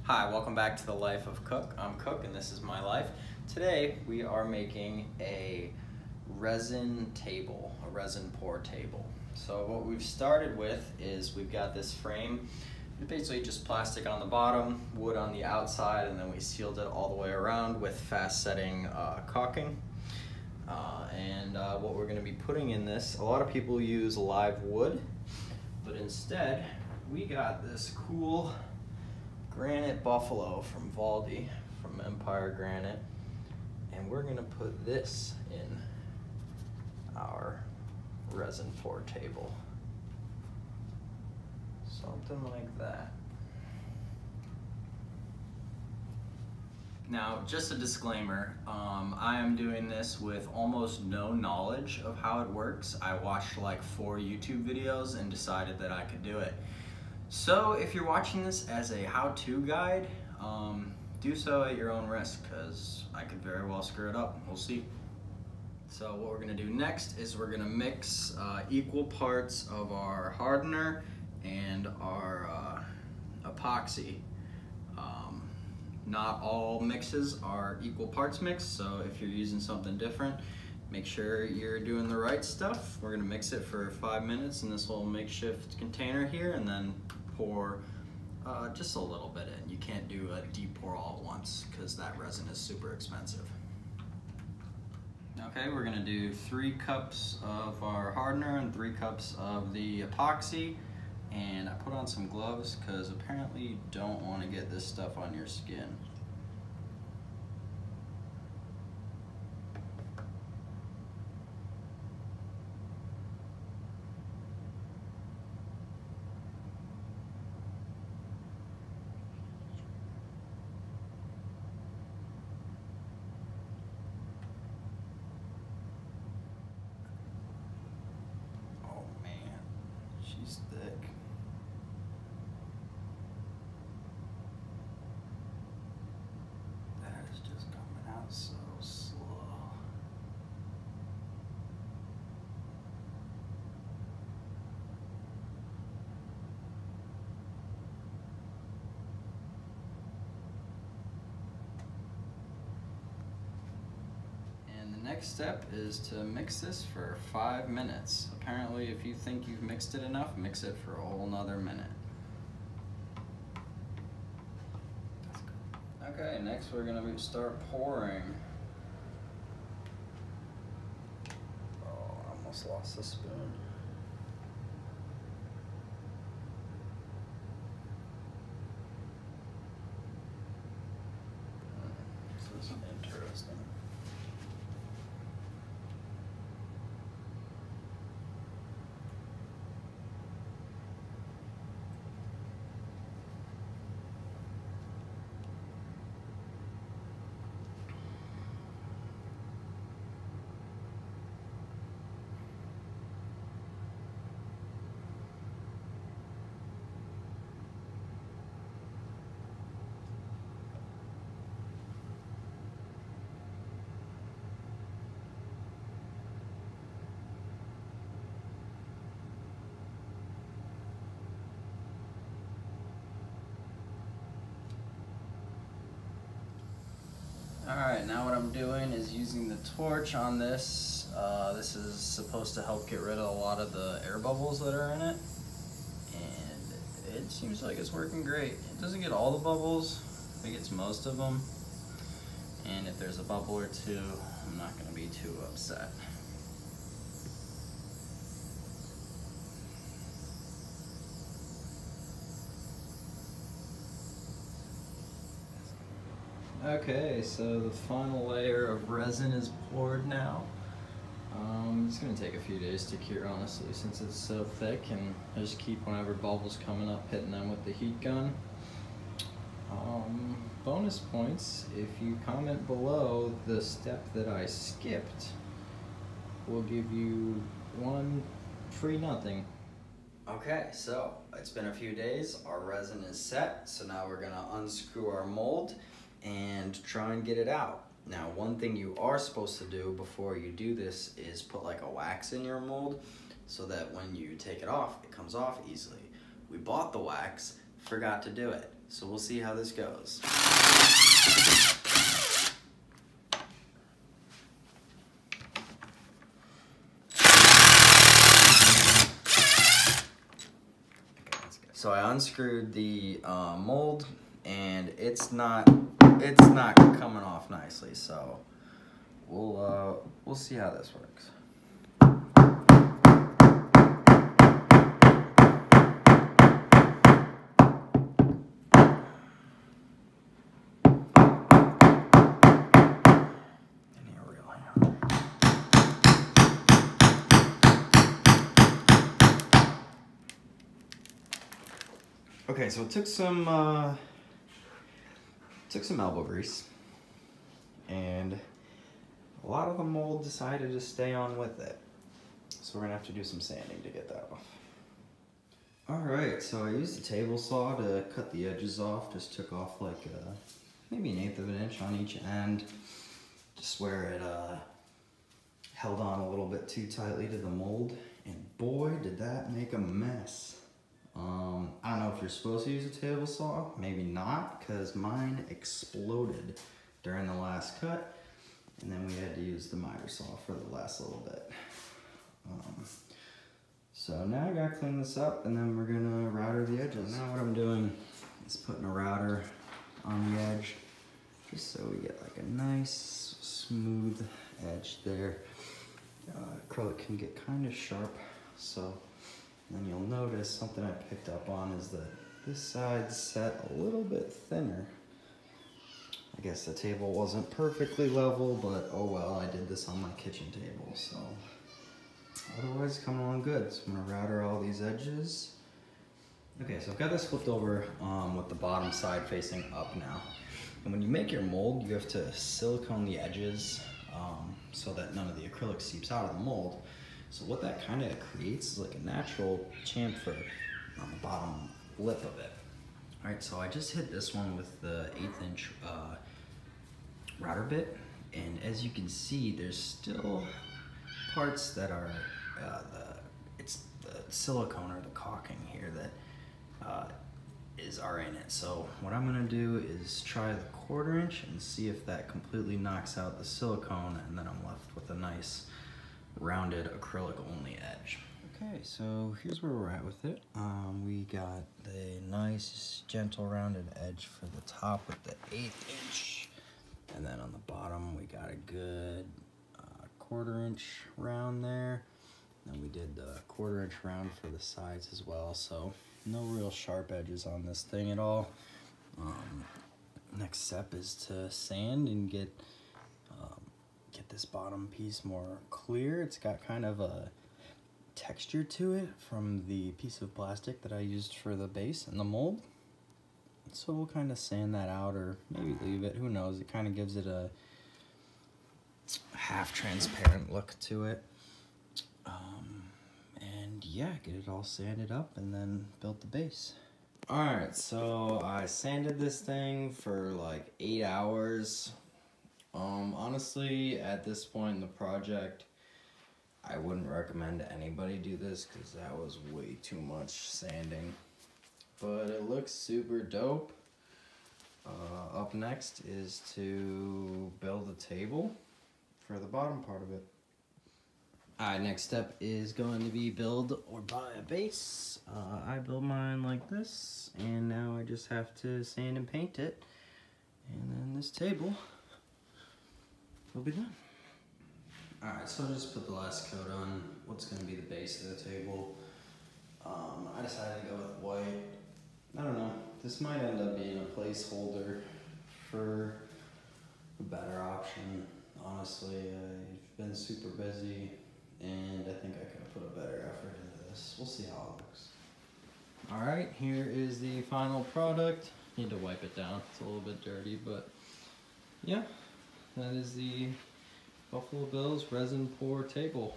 Hi, welcome back to the Life of Cook. I'm Cook and this is my life. Today we are making a resin table, a resin pour table. So what we've started with is we've got this frame. It's basically just plastic on the bottom, wood on the outside, and then we sealed it all the way around with fast setting caulking. What we're going to be putting in this, a lot of people use live wood, but instead we got this cool granite buffalo from Valdi, from Empire Granite, and we're going to put this in our resin pour table. Something like that. Now, just a disclaimer, I am doing this with almost no knowledge of how it works. I watched like 4 YouTube videos and decided that I could do it. So if you're watching this as a how-to guide, do so at your own risk, because I could very well screw it up. We'll see. So what we're going to do next is we're going to mix equal parts of our hardener and our epoxy. Not all mixes are equal parts mixed, so if you're using something different, make sure you're doing the right stuff. We're going to mix it for 5 minutes in this little makeshift container here, and then pour just a little bit in. You can't do a deep pour all at once because that resin is super expensive. Okay, we're going to do 3 cups of our hardener and 3 cups of the epoxy. And I put on some gloves because apparently you don't want to get this stuff on your skin. Oh man, she's thick. So slow. And the next step is to mix this for 5 minutes. Apparently, if you think you've mixed it enough, mix it for a whole nother minute. Okay, next we're going to start pouring. Oh, I almost lost the spoon. This is interesting. Alright, now what I'm doing is using the torch on this. This is supposed to help get rid of a lot of the air bubbles that are in it. And it seems like it's working great. It doesn't get all the bubbles, it gets most of them. And if there's a bubble or two, I'm not going to be too upset. Okay, so the final layer of resin is poured now. It's going to take a few days to cure, honestly, since it's so thick, and I just keep whenever bubbles coming up hitting them with the heat gun. Bonus points, if you comment below the step that I skipped, we'll give you 1 free nothing. Okay, so it's been a few days, our resin is set, so now we're going to unscrew our mold and try and get it out. Now, one thing you are supposed to do before you do this is put like a wax in your mold so that when you take it off, it comes off easily. We bought the wax, forgot to do it. So we'll see how this goes. So I unscrewed the mold, and it's not coming off nicely. So we'll see how this works. Okay, so it took some elbow grease, and a lot of the mold decided to stay on with it. So we're gonna have to do some sanding to get that off. All right, so I used a table saw to cut the edges off. Just took off like maybe 1/8 of an inch on each end, just where it held on a little bit too tightly to the mold. And boy, did that make a mess. I don't know if you're supposed to use a table saw, maybe not, because mine exploded during the last cut, and then we had to use the miter saw for the last little bit. So now I gotta clean this up, and then we're gonna router the edges. Now what I'm doing is putting a router on the edge, just so we get like a nice smooth edge there. Acrylic can get kind of sharp, so then you'll notice something I picked up on is that this side's set a little bit thinner. I guess the table wasn't perfectly level, but oh well, I did this on my kitchen table, so otherwise coming along good. So I'm gonna router all these edges. Okay, so I've got this flipped over with the bottom side facing up now. And when you make your mold, you have to silicone the edges so that none of the acrylic seeps out of the mold. So what that kind of creates is like a natural chamfer on the bottom lip of it. All right, so I just hit this one with the 1/8 inch router bit, and as you can see, there's still parts that are it's the silicone or the caulking here that are in it. So what I'm gonna do is try the 1/4 inch and see if that completely knocks out the silicone, and then I'm left with a nice rounded acrylic only edge. Okay, so here's where we're at with it. We got the nice gentle rounded edge for the top with the 1/8 inch, and then on the bottom we got a good 1/4 inch round there. Then we did the 1/4 inch round for the sides as well, so no real sharp edges on this thing at all. Next step is to sand and get this bottom piece more clear. It's got kind of a texture to it from the piece of plastic that I used for the base and the mold. So we'll kind of sand that out, or maybe leave it, who knows. It kind of gives it a half transparent look to it. And yeah, get it all sanded up and then build the base. All right, so I sanded this thing for like 8 hours. Honestly, at this point in the project, I wouldn't recommend anybody do this because that was way too much sanding. But it looks super dope. Up next is to build a table for the bottom part of it. Alright, next step is going to be build or buy a base. I built mine like this, and now I just have to sand and paint it. And then this table will be done. Alright, so I just put the last coat on what's going to be the base of the table. I decided to go with white. I don't know, this might end up being a placeholder for a better option. Honestly, I've been super busy, and I think I could have put a better effort into this. We'll see how it looks. Alright, here is the final product. Need to wipe it down, it's a little bit dirty, but yeah, that is the Buffalo Bills resin pour table.